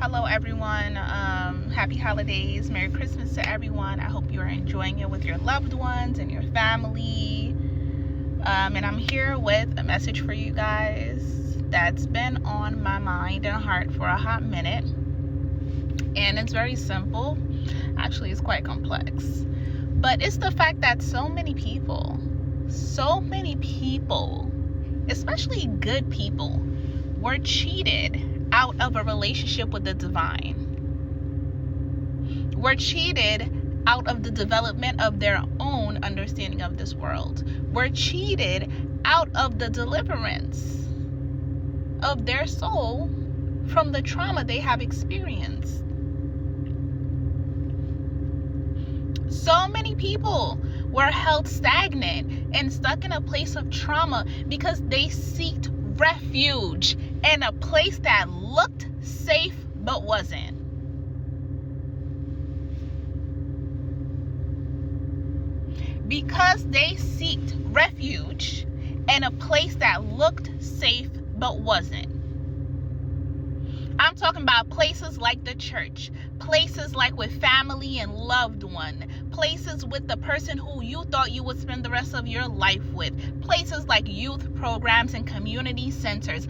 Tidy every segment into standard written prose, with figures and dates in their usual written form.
Hello everyone. Happy holidays. Merry Christmas to everyone. I hope you are enjoying it with your loved ones and your family. And I'm here with a message for you guys that's been on my mind and heart for a hot minute. And it's very simple. Actually, it's quite complex. But it's the fact that so many people, especially good people, were cheated out of a relationship with the divine. Were cheated out of the development of their own understanding of this world. Were cheated out of the deliverance of their soul from the trauma they have experienced. So many people were held stagnant and stuck in a place of trauma because they sought refuge in a place that looked safe but wasn't. Because they sought refuge in a place that looked safe but wasn't. I'm talking about places like the church, places like with family and loved one, places with the person who you thought you would spend the rest of your life with, places like youth programs and community centers,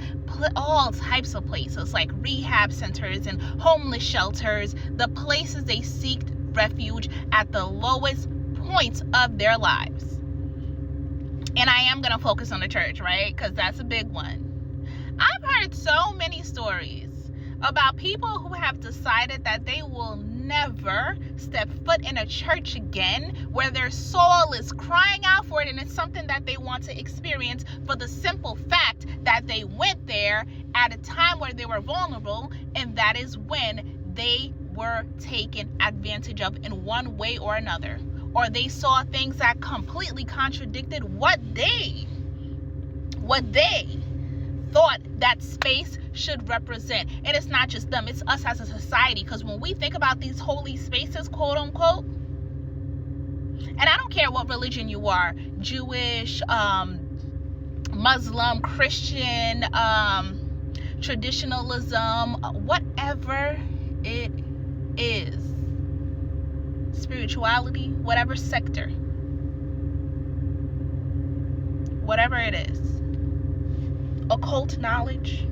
all types of places like rehab centers and homeless shelters, the places they seeked refuge at the lowest points of their lives. And I am going to focus on the church, right? Because that's a big one. I've heard so many stories about people who have decided that they will never step foot in a church again, where their soul is crying out for it, and it's something that they want to experience for the simple fact that they went there at a time where they were vulnerable, and that is when they were taken advantage of in one way or another, or they saw things that completely contradicted what they thought that space should represent. And it's not just them, it's us as a society, because when we think about these holy spaces, quote unquote, and I don't care what religion you are, Jewish, Muslim, Christian, traditionalism, whatever it is, spirituality, whatever sector, whatever it is, occult knowledge.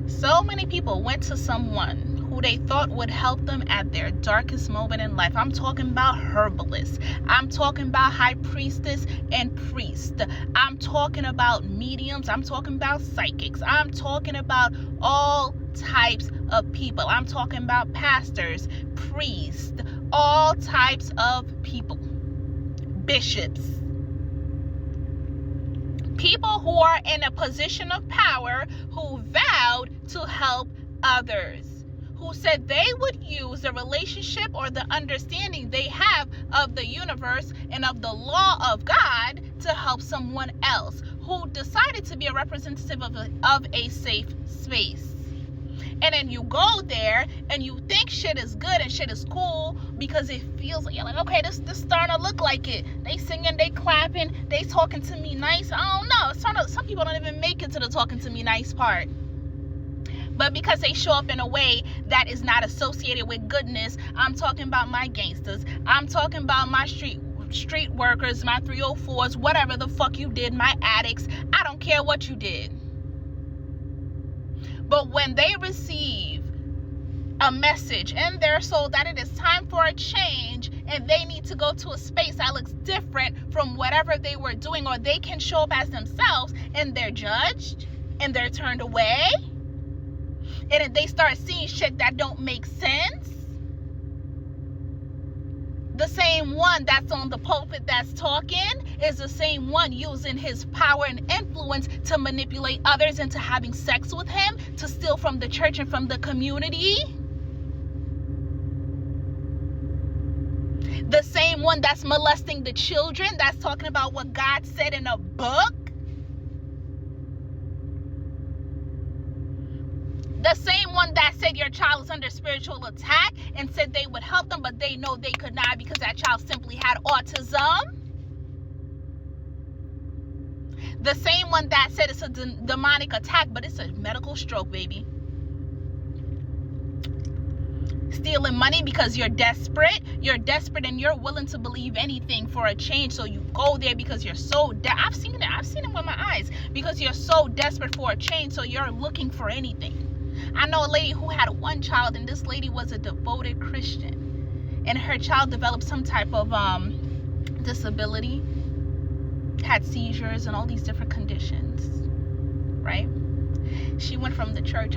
So many people went to someone who they thought would help them at their darkest moment in life. I'm talking about herbalists. I'm talking about high priestess and priest. I'm talking about mediums. I'm talking about psychics. I'm talking about all types of people. I'm talking about pastors, priests, all types of people, bishops, people who are in a position of power, who vowed to help others, who said they would use the relationship or the understanding they have of the universe and of the law of God to help someone else, who decided to be a representative of a safe space. And then you go there and you think shit is good and shit is cool because it feels like, you're like, okay, this starting to look like it. They singing, they clapping, they talking to me nice. I don't know. Some people don't even make it to the talking to me nice part. But because they show up in a way that is not associated with goodness, I'm talking about my gangsters. I'm talking about my street workers, my 304s, whatever the fuck you did, my addicts. I don't care what you did. But when they receive a message in their soul that it is time for a change and they need to go to a space that looks different from whatever they were doing, or they can show up as themselves, and they're judged and they're turned away, and they start seeing shit that don't make sense, the same one that's on the pulpit that's talking is the same one using his power and influence to manipulate others into having sex with him, to steal from the church and from the community. The same one that's molesting the children, that's talking about what God said in a book. The same one that said your child is under spiritual attack and said they would help them, but they know they could not because that child simply had autism. The same one that said it's a demonic attack, but it's a medical stroke, baby. stealing money because you're desperate. You're desperate and you're willing to believe anything for a change. So you go there because you're so I've seen it with my eyes, because you're so desperate for a change. So you're looking for anything. I know a lady who had one child, and this lady was a devoted Christian, and her child developed some type of disability, had seizures and all these different conditions, right? She went from the church.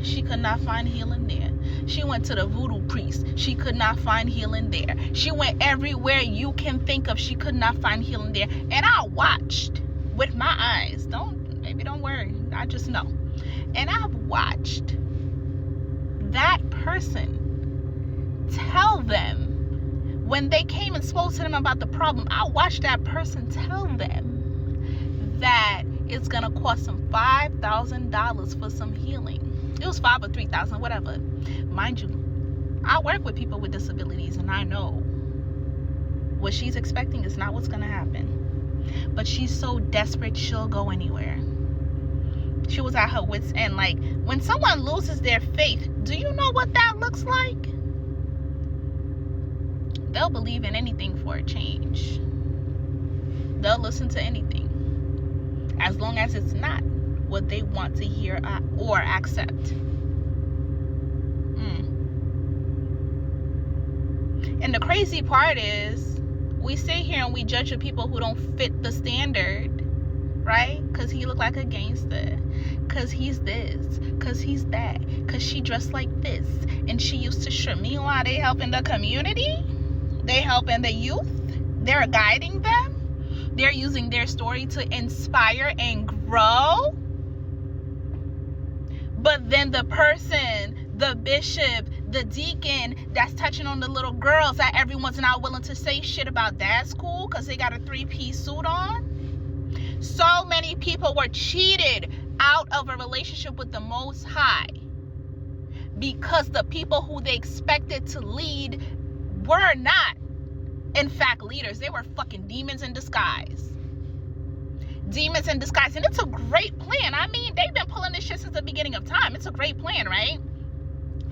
She could not find healing there. She went to the voodoo priest. She could not find healing there. She went everywhere you can think of. She could not find healing there. And I watched with my eyes. Don't worry. I just know. And I've watched that person tell them, when they came and spoke to them about the problem, I watched that person tell them that it's gonna cost them $5,000 for some healing. It was $5,000 or $3,000, whatever. Mind you, I work with people with disabilities, and I know what she's expecting is not what's gonna happen. But she's so desperate, she'll go anywhere. She was at her wit's end. Like, when someone loses their faith, do you know what that looks like? They'll believe in anything for a change. They'll listen to anything, as long as it's not what they want to hear or accept. And the crazy part is, we sit here and we judge the people who don't fit the standard, right? Because he looked like a gangster, because he's this, because he's that, because she dressed like this, and she used to strip. Meanwhile, they helping the community, they helping the youth, they're guiding them, they're using their story to inspire and grow. But then the person, the bishop, the deacon that's touching on the little girls that everyone's not willing to say shit about, that's cool because they got a 3-piece suit on. So many people were cheated out of a relationship with the Most High because the people who they expected to lead were not, in fact, leaders. They were fucking demons in disguise. Demons in disguise. And it's a great plan. I mean, they've been pulling this shit since the beginning of time. It's a great plan, right?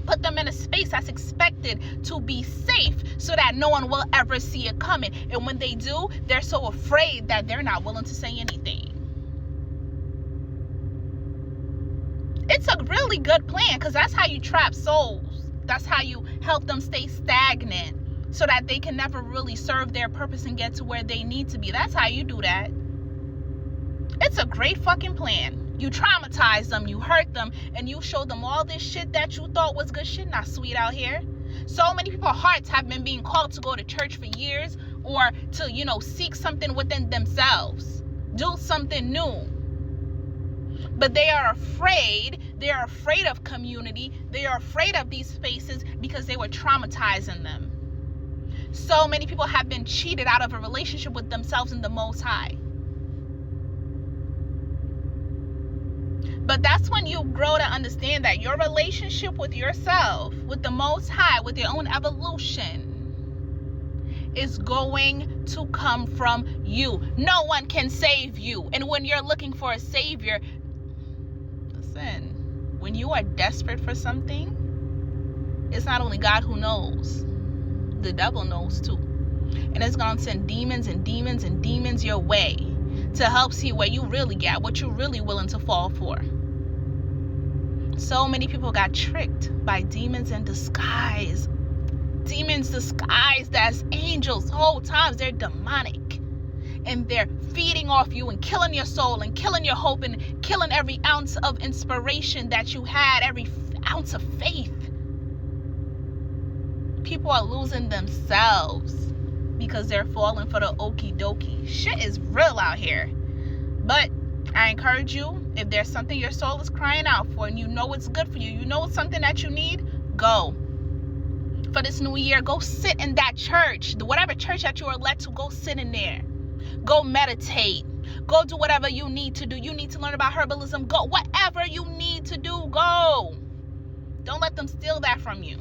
Put them in a space that's expected to be safe so that no one will ever see it coming. And when they do, they're so afraid that they're not willing to say anything. It's a really good plan, because that's how you trap souls. That's how you help them stay stagnant so that they can never really serve their purpose and get to where they need to be. That's how you do that. It's a great fucking plan. You traumatize them, you hurt them, and you show them all this shit that you thought was good shit not sweet out here. So many people's hearts have been being called to go to church for years, or to, seek something within themselves, do something new. But they are afraid. They are afraid of community. They are afraid of these spaces because they were traumatizing them. So many people have been cheated out of a relationship with themselves and the Most High. But that's when you grow to understand that your relationship with yourself, with the Most High, with your own evolution, is going to come from you. No one can save you. And when you're looking for a savior, listen, when you are desperate for something, it's not only God who knows, the devil knows too. And it's going to send demons and demons and demons your way to help see where you really get, what you're really willing to fall for. So many people got tricked by demons in disguise. Demons disguised as angels. Whole times they're demonic. And they're feeding off you and killing your soul and killing your hope and killing every ounce of inspiration that you had, every ounce of faith. People are losing themselves because they're falling for the okie dokie. Shit is real out here. But I encourage you, if there's something your soul is crying out for and you know it's good for you, you know it's something that you need, go. For this new year, go sit in that church. Whatever church that you are led to, go sit in there. Go meditate. Go do whatever you need to do. You need to learn about herbalism. Go. Whatever you need to do, go. Don't let them steal that from you.